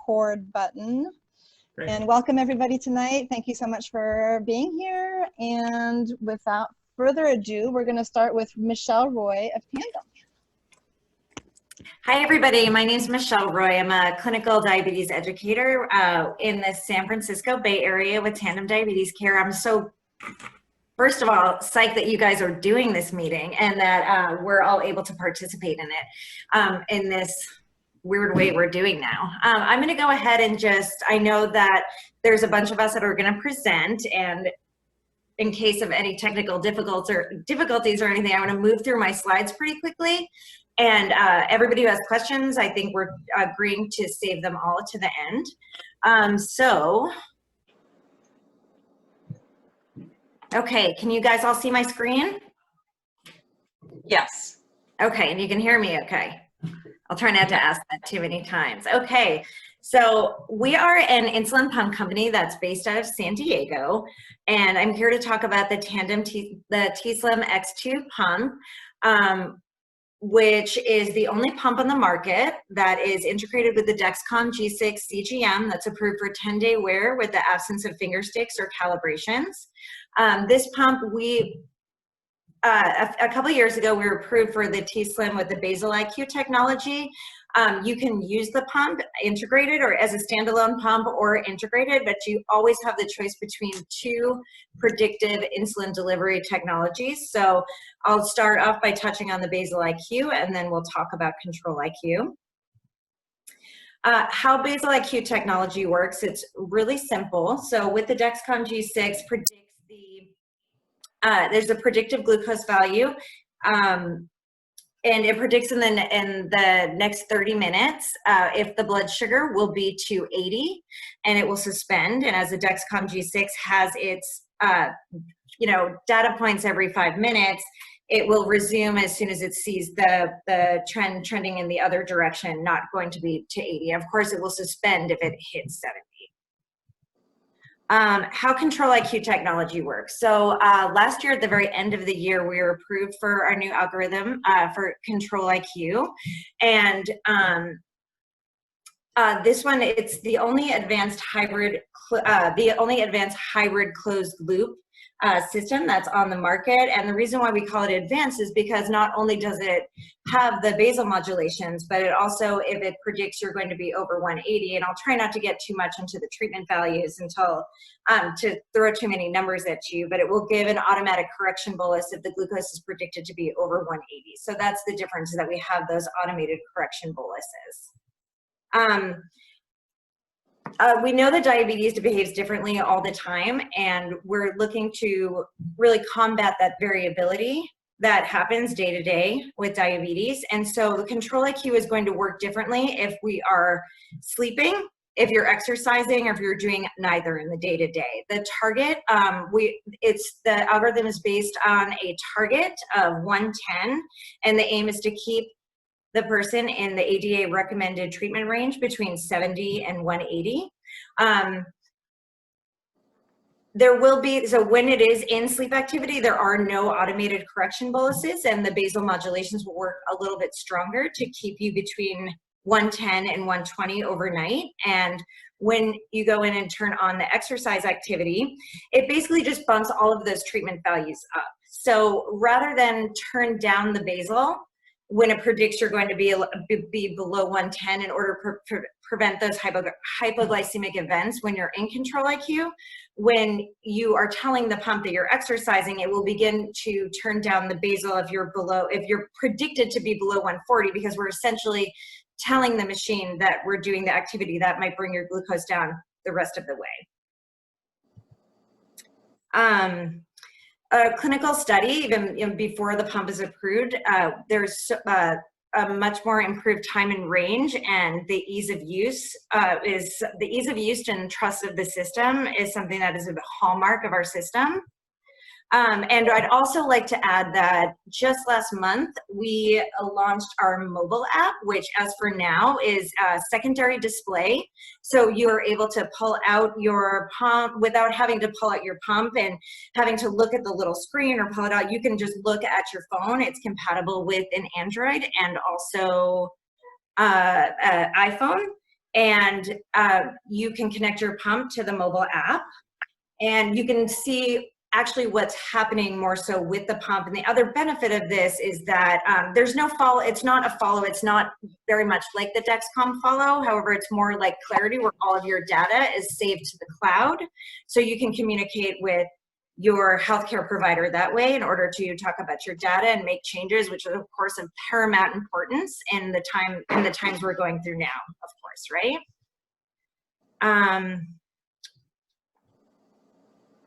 record button. Great. And welcome everybody tonight. Thank you so much for being here. And without further ado, we're going to start with Michelle Roy of Tandem. Hi everybody, my name is Michelle Roy. I'm a clinical diabetes educator in the San Francisco Bay Area with Tandem Diabetes Care. I'm so, first of all, psyched that you guys are doing this meeting and that we're all able to participate in it in this weird way we're doing now. I'm going to go ahead and I know that there's a bunch of us that are going to present, and in case of any technical difficulties or anything, I'm going to move through my slides pretty quickly. And everybody who has questions, I think we're agreeing to save them all to the end. Okay, can you guys all see my screen? Yes. Okay, and you can hear me okay. I'll try not to ask that too many times. Okay, so we are an insulin pump company that's based out of San Diego, and I'm here to talk about the Tandem the t:slim X2 pump, which is the only pump on the market that is integrated with the Dexcom G6 CGM that's approved for 10-day wear with the absence of finger sticks or calibrations. This pump, a couple of years ago, we were approved for the t:slim with the Basal-IQ technology. You can use the pump integrated or as a standalone pump or integrated, but you always have the choice between two predictive insulin delivery technologies. So I'll start off by touching on the Basal-IQ, and then we'll talk about Control-IQ. How Basal-IQ technology works, it's really simple. So with the Dexcom G6, there's a predictive glucose value, and it predicts in the next 30 minutes if the blood sugar will be 280, and it will suspend. And as the Dexcom G6 has its data points every 5 minutes, it will resume as soon as it sees the trend trending in the other direction, not going to be to 80. Of course, it will suspend if it hits 70. How Control-IQ technology works. So last year at the very end of the year, we were approved for our new algorithm for Control-IQ. And this one, it's the only advanced hybrid closed loop system that's on the market. And the reason why we call it advanced is because not only does it have the basal modulations, but it also, if it predicts you're going to be over 180, and I'll try not to get too much into the treatment values until to throw too many numbers at you, but it will give an automatic correction bolus if the glucose is predicted to be over 180. So that's the difference, is that we have those automated correction boluses. We know that diabetes behaves differently all the time, and we're looking to really combat that variability that happens day to day with diabetes. And so the Control-IQ is going to work differently if we are sleeping, if you're exercising, or if you're doing neither in the day to day. The target, the algorithm is based on a target of 110, and the aim is to keep the person in the ADA recommended treatment range between 70 and 180. There will be, so when it is in sleep activity, there are no automated correction boluses, and the basal modulations will work a little bit stronger to keep you between 110 and 120 overnight. And when you go in and turn on the exercise activity, it basically just bumps all of those treatment values up. So rather than turn down the basal when it predicts you're going to be below 110 in order to prevent those hypoglycemic events when you're in Control-IQ, when you are telling the pump that you're exercising, it will begin to turn down the basal if you're predicted to be below 140, because we're essentially telling the machine that we're doing the activity that might bring your glucose down the rest of the way. A clinical study, even before the pump is approved, there's a much more improved time and range, and the ease of use and trust of the system is something that is a hallmark of our system. And I'd also like to add that just last month, we launched our mobile app, which as for now is a secondary display. So you are able to pull out your pump without having to pull out your pump and having to look at the little screen or pull it out. You can just look at your phone. It's compatible with an Android and also iPhone. And you can connect your pump to the mobile app, and you can see actually what's happening more so with the pump. And the other benefit of this is that there's no follow. It's not a follow. It's not very much like the Dexcom follow. However, it's more like Clarity, where all of your data is saved to the cloud. So you can communicate with your healthcare provider that way in order to talk about your data and make changes, which is of course of paramount importance in the times we're going through now, of course, right?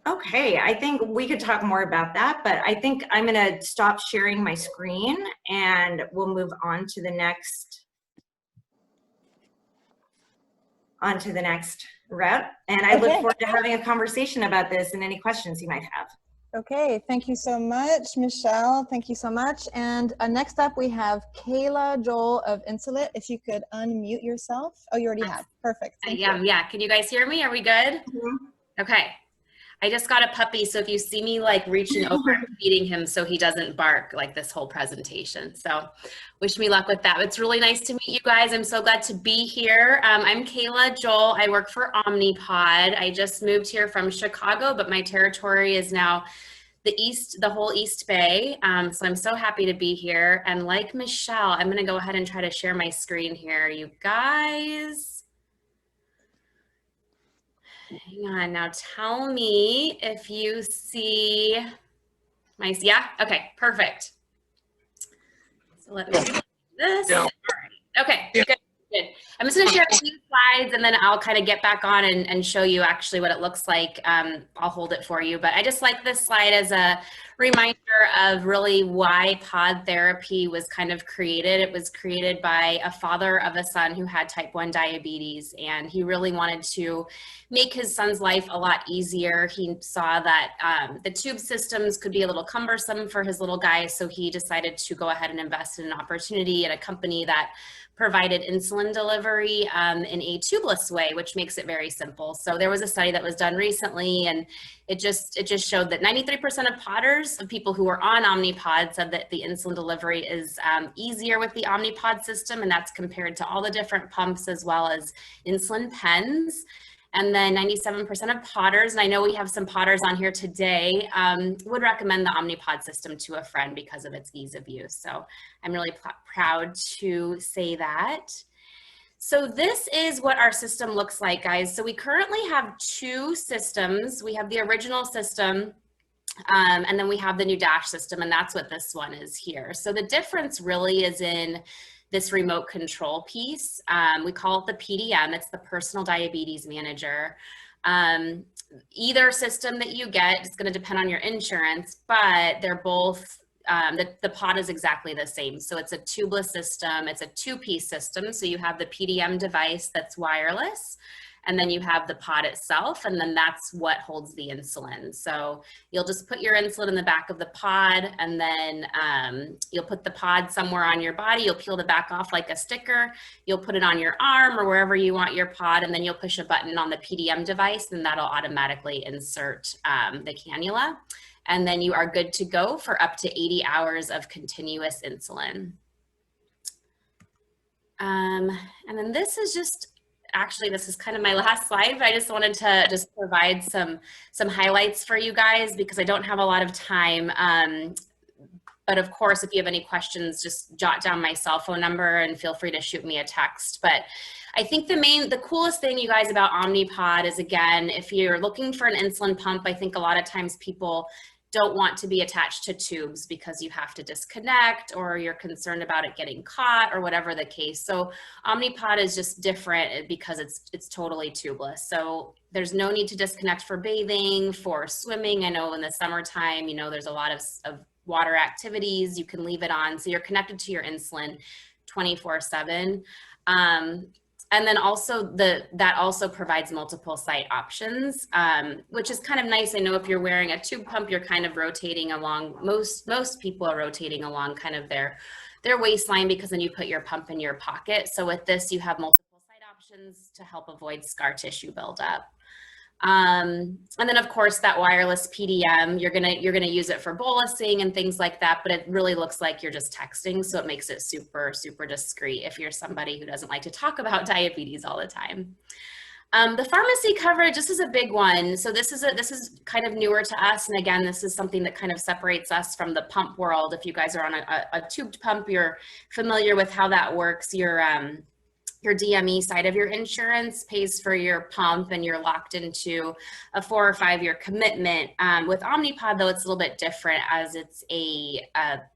Okay, I think we could talk more about that, but I think I'm gonna stop sharing my screen and we'll move on to the next route. And I look forward to having a conversation about this and any questions you might have. Okay, thank you so much, Michelle. Thank you so much. And next up, we have Kayla Joel of Insulet. If you could unmute yourself. Oh, you already have. Perfect. Yeah. Can you guys hear me? Are we good? Mm-hmm. Okay. I just got a puppy, so if you see me like reaching over and feeding him so he doesn't bark like this whole presentation. So wish me luck with that. It's really nice to meet you guys. I'm so glad to be here. I'm Kayla Joel. I work for OmniPod. I just moved here from Chicago, but my territory is now the whole East Bay. So I'm so happy to be here. And like Michelle, I'm gonna go ahead and try to share my screen here, you guys. Hang on, now tell me if you see my, yeah? Okay, perfect. So let me do this. Yeah. All right. Okay, good. I'm just gonna share a few slides and then I'll kind of get back on and show you actually what it looks like. I'll hold it for you, but I just like this slide as a reminder of really why pod therapy was kind of created. It was created by a father of a son who had type 1 diabetes, and he really wanted to make his son's life a lot easier. He saw that the tube systems could be a little cumbersome for his little guy, so he decided to go ahead and invest in an opportunity at a company that provided insulin delivery in a tubeless way, which makes it very simple. So there was a study that was done recently, and it just showed that 93% of podders, of people who were on OmniPod, said that the insulin delivery is easier with the OmniPod system, and that's compared to all the different pumps as well as insulin pens. And then 97% of podders, and I know we have some podders on here today, would recommend the OmniPod system to a friend because of its ease of use. So I'm really proud to say that. So this is what our system looks like, guys. So we currently have two systems. We have the original system, and then we have the new Dash system, and that's what this one is here. So the difference really is in this remote control piece. We call it the PDM. It's the Personal Diabetes Manager. Either system that you get is going to depend on your insurance, but they're both, the pod is exactly the same. So it's a tubeless system. It's a two-piece system. So you have the PDM device that's wireless, and then you have the pod itself, and then that's what holds the insulin. So you'll just put your insulin in the back of the pod, and then you'll put the pod somewhere on your body. You'll peel the back off like a sticker. You'll put it on your arm or wherever you want your pod, and then you'll push a button on the PDM device, and that'll automatically insert the cannula. And then you are good to go for up to 80 hours of continuous insulin. And then this is just, actually, this is kind of my last slide, but I just wanted to just provide some highlights for you guys because I don't have a lot of time. But of course, if you have any questions, just jot down my cell phone number and feel free to shoot me a text. But I think the coolest thing, you guys, about OmniPod is, again, if you're looking for an insulin pump, I think a lot of times people don't want to be attached to tubes because you have to disconnect or you're concerned about it getting caught or whatever the case. So OmniPod is just different because it's totally tubeless. So there's no need to disconnect for bathing, for swimming. I know in the summertime, you know, there's a lot of water activities. You can leave it on. So you're connected to your insulin 24/7. And then also that also provides multiple site options, which is kind of nice. I know if you're wearing a tube pump, you're kind of rotating along, most people are rotating along kind of their waistline because then you put your pump in your pocket. So with this, you have multiple site options to help avoid scar tissue buildup. And then of course that wireless PDM, you're gonna use it for bolusing and things like that, but it really looks like you're just texting, so it makes it super, super discreet if you're somebody who doesn't like to talk about diabetes all the time. The pharmacy coverage, this is a big one. So this is kind of newer to us. And again, this is something that kind of separates us from the pump world. If you guys are on a tubed pump, you're familiar with how that works. Your DME side of your insurance pays for your pump and you're locked into a 4 or 5 year commitment. With OmniPod though, it's a little bit different as it's a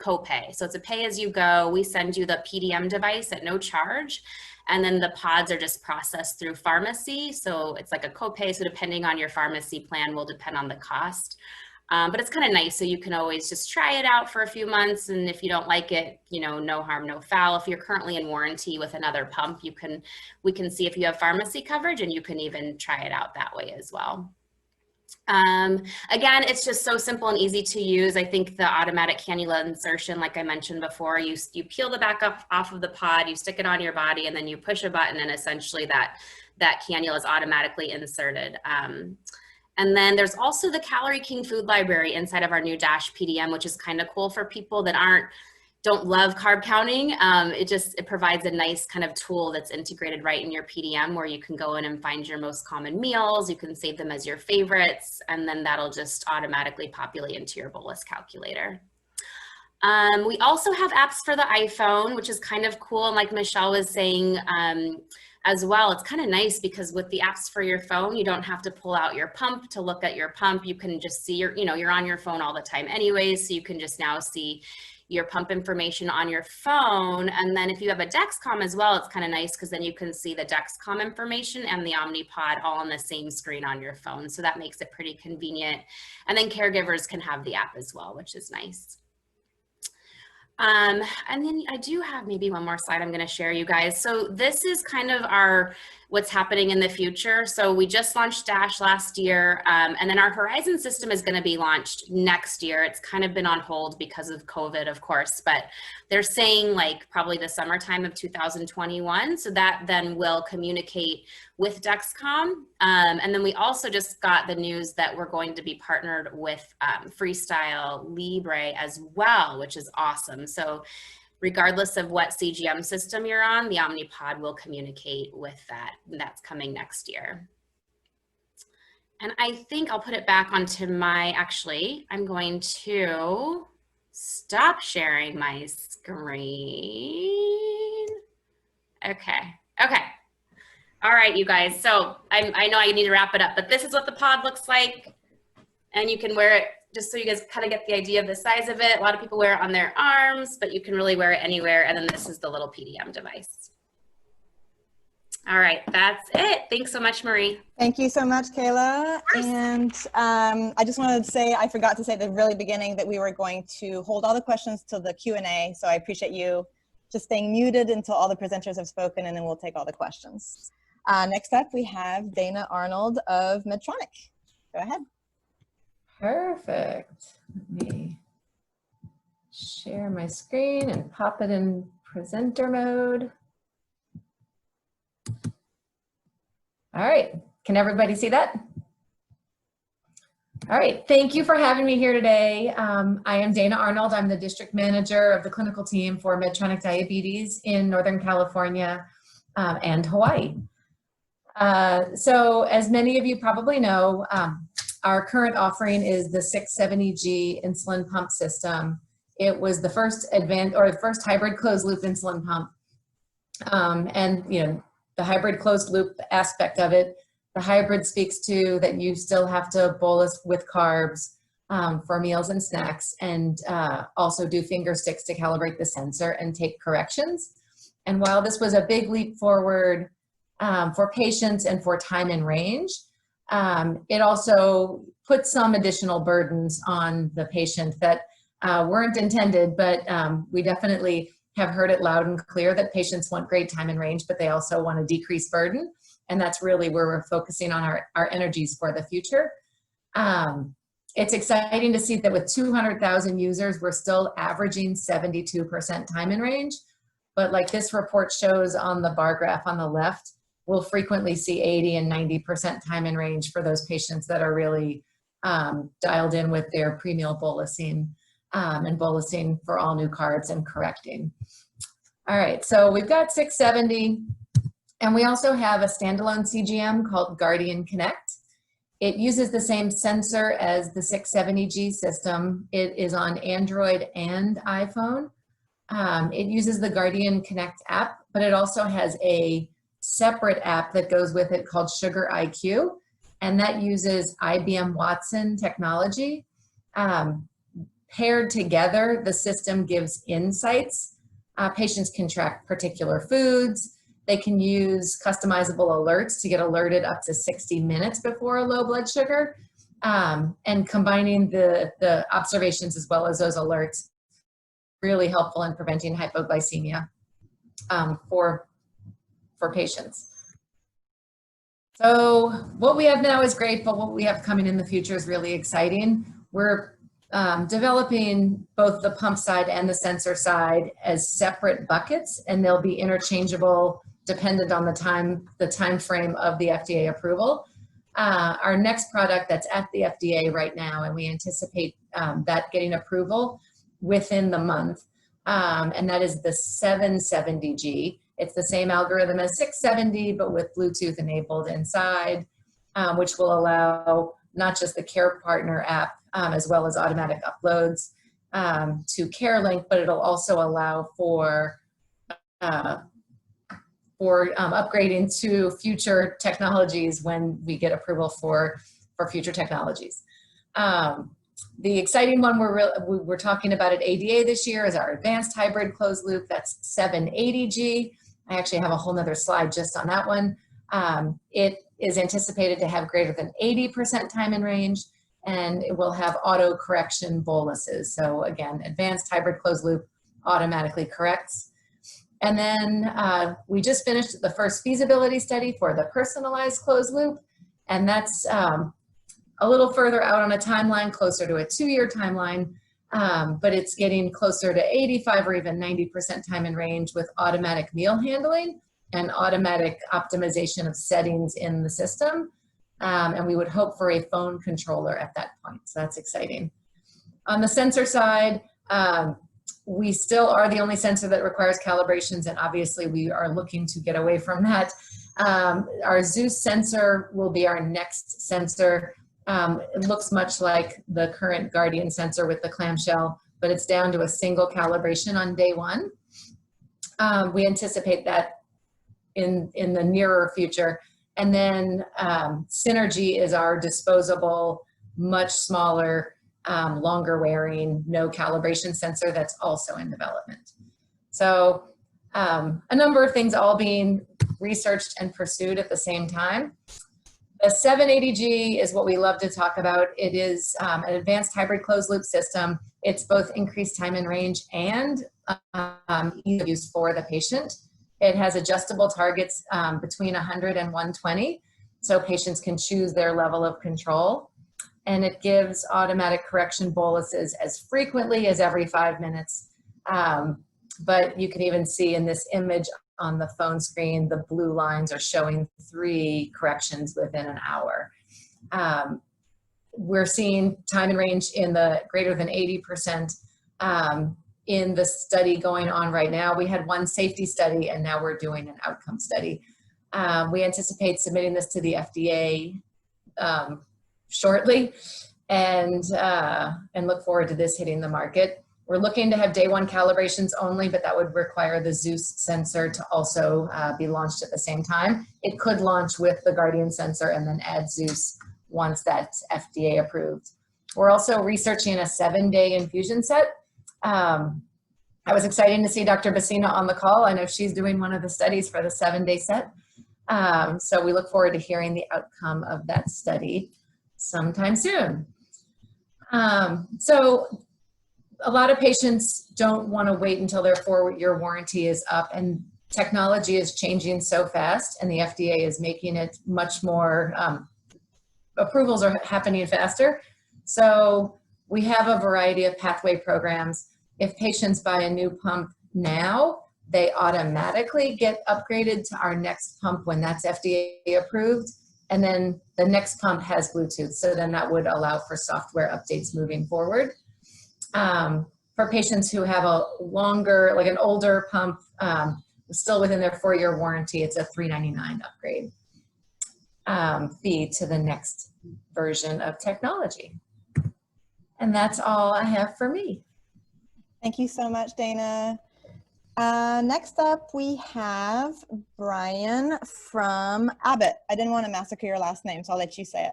copay. So it's a pay as you go. We send you the PDM device at no charge. And then the pods are just processed through pharmacy. So it's like a copay. So depending on your pharmacy plan will depend on the cost. But it's kind of nice. So you can always just try it out for a few months. And if you don't like it, you know, no harm, no foul. If you're currently in warranty with another pump, we can see if you have pharmacy coverage and you can even try it out that way as well. Again, it's just so simple and easy to use. I think the automatic cannula insertion, like I mentioned before, you peel the back off of the pod, you stick it on your body, and then you push a button, and essentially that cannula is automatically inserted. And then there's also the Calorie King food library inside of our new Dash PDM, which is kind of cool for people that don't love carb counting. It provides a nice kind of tool that's integrated right in your PDM where you can go in and find your most common meals. You can save them as your favorites, and then that'll just automatically populate into your bolus calculator. We also have apps for the iPhone, which is kind of cool. And like Michelle was saying as well, it's kind of nice because with the apps for your phone, you don't have to pull out your pump to look at your pump. You can just see you're on your phone all the time anyways, so you can just now see your pump information on your phone. And then if you have a Dexcom as well, it's kind of nice because then you can see the Dexcom information and the OmniPod all on the same screen on your phone. So that makes it pretty convenient. And then caregivers can have the app as well, which is nice. And then I do have maybe one more slide I'm going to share you guys. So this is kind of what's happening in the future. So we just launched Dash last year, and then our Horizon system is going to be launched next year. It's kind of been on hold because of COVID, of course, but they're saying like probably the summertime of 2021. So that then will communicate with Dexcom. And then we also just got the news that we're going to be partnered with Freestyle Libre as well, which is awesome. So regardless of what CGM system you're on, the OmniPod will communicate with that. That's coming next year. And I think I'll put it back onto I'm going to stop sharing my screen. Okay. All right, you guys. So I know I need to wrap it up, but this is what the pod looks like. And you can wear it just so you guys kind of get the idea of the size of it. A lot of people wear it on their arms, but you can really wear it anywhere. And then this is the little PDM device. All right, that's it. Thanks so much, Marie. Thank you so much, Kayla. And I just wanted to say, I forgot to say at the really beginning that we were going to hold all the questions till the Q&A. So I appreciate you just staying muted until all the presenters have spoken, and then we'll take all the questions. Next up, we have Dana Arnold of Medtronic. Go ahead. Perfect. Let me share my screen and pop it in presenter mode. All right, can everybody see that? All right, thank you for having me here today. I am Dana Arnold. I'm the district manager of the clinical team for Medtronic Diabetes in Northern California and Hawaii. So as many of you probably know, our current offering is the 670G insulin pump system. It was the first first hybrid closed loop insulin pump. And the hybrid closed loop aspect of it, the hybrid speaks to that you still have to bolus with carbs for meals and snacks, and also do finger sticks to calibrate the sensor and take corrections. And while this was a big leap forward for patients and for time and range, it also put some additional burdens on the patient that weren't intended, but we definitely have heard it loud and clear that patients want great time and range, but they also want to decrease burden. And that's really where we're focusing on our energies for the future. It's exciting to see that with 200,000 users, we're still averaging 72% time and range. But like this report shows on the bar graph on the left, we'll frequently see 80 and 90% time in range for those patients that are really dialed in with their premeal bolusing and bolusing for all new carbs and correcting. All right, so we've got 670, and we also have a standalone CGM called Guardian Connect. It uses the same sensor as the 670G system. It is on Android and iPhone. It uses the Guardian Connect app, but it also has a separate app that goes with it called Sugar-IQ, and that uses IBM Watson technology. Paired together, the system gives insights. Patients can track particular foods. They can use customizable alerts to get alerted up to 60 minutes before a low blood sugar, and combining the observations as well as those alerts, really helpful in preventing hypoglycemia for patients. So what we have now is great, but what we have coming in the future is really exciting. We're developing both the pump side and the sensor side as separate buckets, and they'll be interchangeable dependent on the time frame of the FDA approval. Our next product that's at the FDA right now, and we anticipate that getting approval within the month, and that is the 770G. It's the same algorithm as 670, but with Bluetooth enabled inside, which will allow not just the Care Partner app, as well as automatic uploads to CareLink, but it'll also allow for upgrading to future technologies when we get approval for future technologies. The exciting one we're talking about at ADA this year is our advanced hybrid closed loop. That's 780G. I actually have a whole nother slide just on that one. It is anticipated to have greater than 80% time in range, and it will have auto correction boluses. So again, advanced hybrid closed loop automatically corrects. And then we just finished the first feasibility study for the personalized closed loop, and that's a little further out on a timeline, closer to a 2-year timeline, but it's getting closer to 85 or even 90% time in range with automatic meal handling and automatic optimization of settings in the system. And we would hope for a phone controller at that point, so that's exciting. On the sensor side, we still are the only sensor that requires calibrations, and obviously we are looking to get away from that. Our Zeus sensor will be our next sensor. It looks much like the current Guardian sensor with the clamshell, but it's down to a single calibration on day 1. We anticipate that in the nearer future. And then Synergy is our disposable, much smaller, longer wearing, no calibration sensor that's also in development. So a number of things all being researched and pursued at the same time. The 780G is what we love to talk about. It is an advanced hybrid closed loop system. It's both increased time in range and ease of use for the patient. It has adjustable targets between 100 and 120, so patients can choose their level of control. And it gives automatic correction boluses as frequently as every 5 minutes. But you can even see in this image on the phone screen, the blue lines are showing 3 corrections within an hour. We're seeing time in range in the greater than 80%. In the study going on right now, we had one safety study, and now we're doing an outcome study. We anticipate submitting this to the FDA shortly, and look forward to this hitting the market. We're looking to have day 1 calibrations only, but that would require the Zeus sensor to also be launched at the same time. It could launch with the Guardian sensor and then add Zeus once that's FDA approved. We're also researching a 7-day infusion set. I was excited to see Dr. Bassina on the call. I know she's doing one of the studies for the 7-day set. So we look forward to hearing the outcome of that study sometime soon. So a lot of patients don't want to wait until their 4-year warranty is up, and technology is changing so fast, and the FDA is making it much more, approvals are happening faster. So we have a variety of pathway programs. If patients buy a new pump now, they automatically get upgraded to our next pump when that's FDA approved. And then the next pump has Bluetooth. So then that would allow for software updates moving forward. For patients who have a longer, like an older pump, still within their 4-year warranty, it's a $399 upgrade fee to the next version of technology. And that's all I have for me. Thank you so much, Dana. Next up, we have Brian from Abbott. I didn't want to massacre your last name, so I'll let you say it.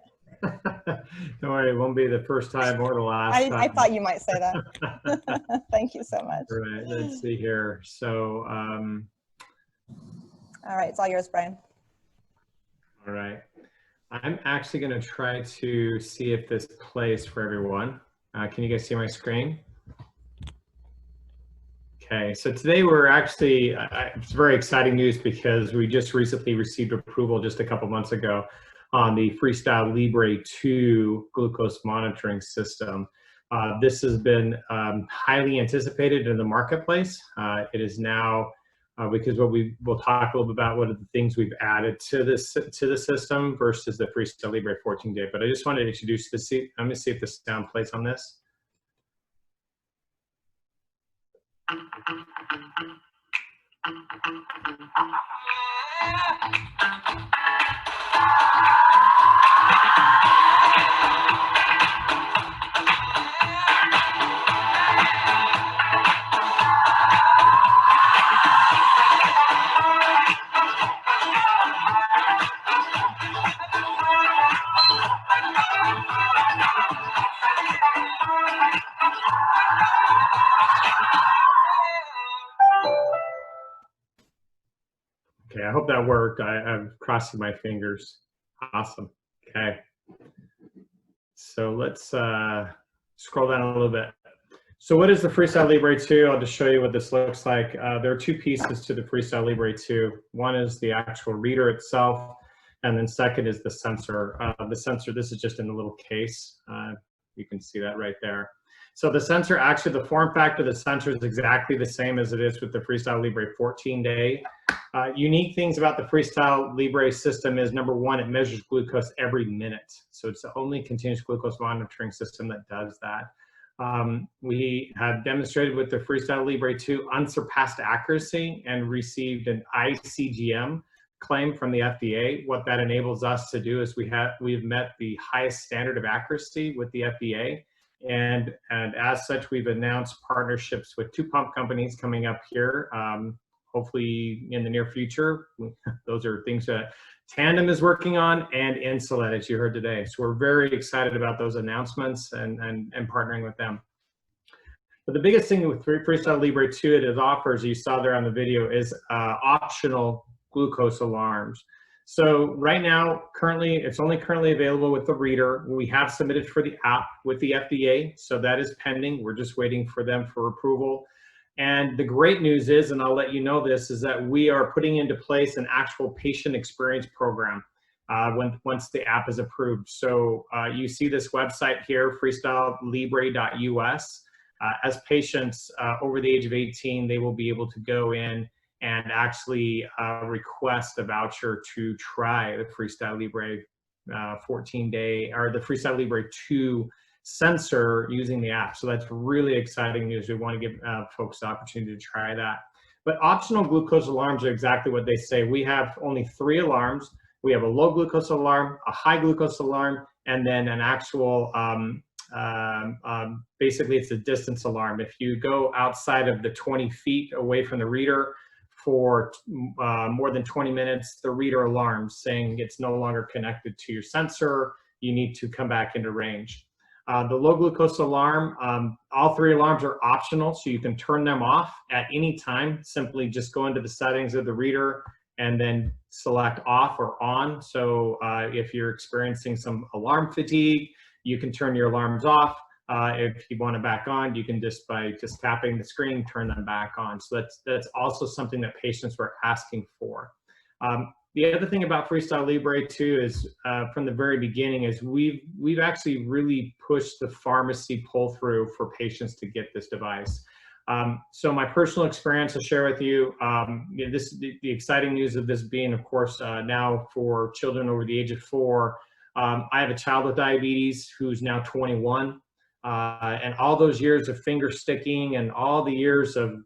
Don't worry, it won't be the first time or the last time. I thought you might say that. Thank you so much. All right, let's see here. So, all right, it's all yours, Brian. all right. I'm actually going to try to see if this plays for everyone. Can you guys see my screen? Okay, so today we're actually, it's very exciting news because we just recently received approval just a couple months ago on the Freestyle Libre 2 glucose monitoring system. This has been highly anticipated in the marketplace. It is now, because we'll talk a little bit about what are the things we've added to the system versus the Freestyle Libre 14-day. But I just wanted to introduce this. I'm going to see if the sound plays on this. Okay, I hope that worked. I'm crossing my fingers. Awesome. Okay. So let's scroll down a little bit. So what is the Freestyle Libre 2? I'll just show you what this looks like. There are two pieces to the Freestyle Libre 2. One is the actual reader itself, and then second is the sensor. The sensor, this is just in a little case. You can see that right there. So the sensor, actually the form factor of the sensor is exactly the same as it is with the Freestyle Libre 14-day. Unique things about the Freestyle Libre system is, number one, it measures glucose every minute. So it's the only continuous glucose monitoring system that does that. We have demonstrated with the Freestyle Libre 2 unsurpassed accuracy and received an ICGM claim from the FDA. What that enables us to do is we've met the highest standard of accuracy with the FDA. And as such, we've announced partnerships with 2 pump companies coming up here, hopefully in the near future. Those are things that Tandem is working on, and Insulet, as you heard today. So we're very excited about those announcements and partnering with them. But the biggest thing with Freestyle Libre 2 it offers, you saw there on the video, is optional glucose alarms. So right now, it's only currently available with the reader. We have submitted for the app with the FDA, so that is pending. We're just waiting for them for approval. And the great news is, and I'll let you know this, is that we are putting into place an actual patient experience program once the app is approved. So you see this website here, freestylelibre.us. As patients over the age of 18, they will be able to go in and actually request a voucher to try the Freestyle Libre 14-day or the Freestyle Libre 2 sensor using the app. So that's really exciting news. We want to give folks the opportunity to try that. But optional glucose alarms are exactly what they say. We have only 3 alarms. We have a low glucose alarm, a high glucose alarm, and then an actual, basically it's a distance alarm. If you go outside of the 20 feet away from the reader for more than 20 minutes, the reader alarms saying it's no longer connected to your sensor, you need to come back into range. The low glucose alarm, all 3 alarms are optional, so you can turn them off at any time. Simply just go into the settings of the reader and then select off or on. So if you're experiencing some alarm fatigue, you can turn your alarms off. If you want it back on, you can by tapping the screen, turn them back on. So that's also something that patients were asking for. The other thing about Freestyle Libre 2 is from the very beginning is we've actually really pushed the pharmacy pull-through for patients to get this device. So my personal experience to share with you, the exciting news of this being, of course, now for children over the age of 4. I have a child with diabetes who's now 21. And all those years of finger sticking and all the years of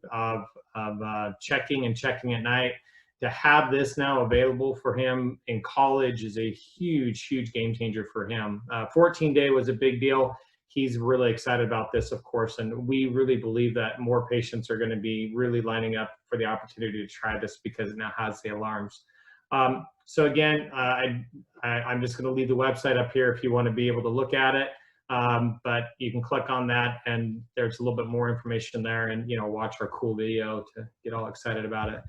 checking at night, to have this now available for him in college is a huge game changer for him. 14-day was a big deal. He's really excited about this, of course, and we really believe that more patients are going to be really lining up for the opportunity to try this because it now has the alarms. So again, I'm just going to leave the website up here if you want to be able to look at it. But you can click on that and there's a little bit more information there, and watch our cool video to get all excited about it.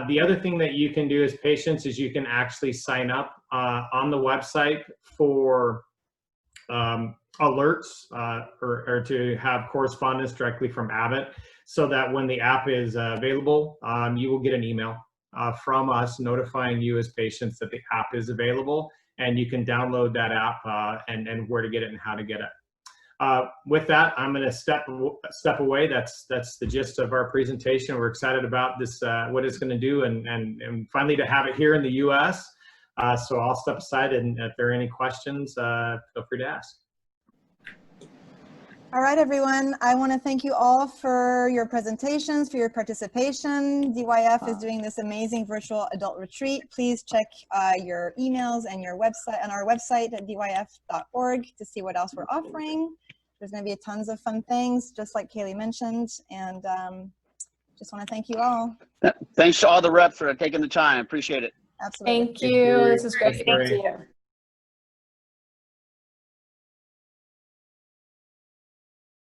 The other thing that you can do as patients is you can actually sign up on the website for alerts or to have correspondence directly from Abbott, so that when the app is available, you will get an email from us notifying you as patients that the app is available, and you can download that app and where to get it and how to get it. With that, I'm going to step away. That's the gist of our presentation. We're excited about this, what it's going to do, and finally to have it here in the U.S. So I'll step aside, and if there are any questions, feel free to ask. All right, everyone. I want to thank you all for your presentations, for your participation. DYF is doing this amazing virtual adult retreat. Please check your emails and your website on our website at dyf.org to see what else we're offering. There's going to be tons of fun things, just like Kaylee mentioned, and just want to thank you all. Thanks to all the reps for taking the time. Appreciate it. Absolutely. Thank you. This is great. Thank you.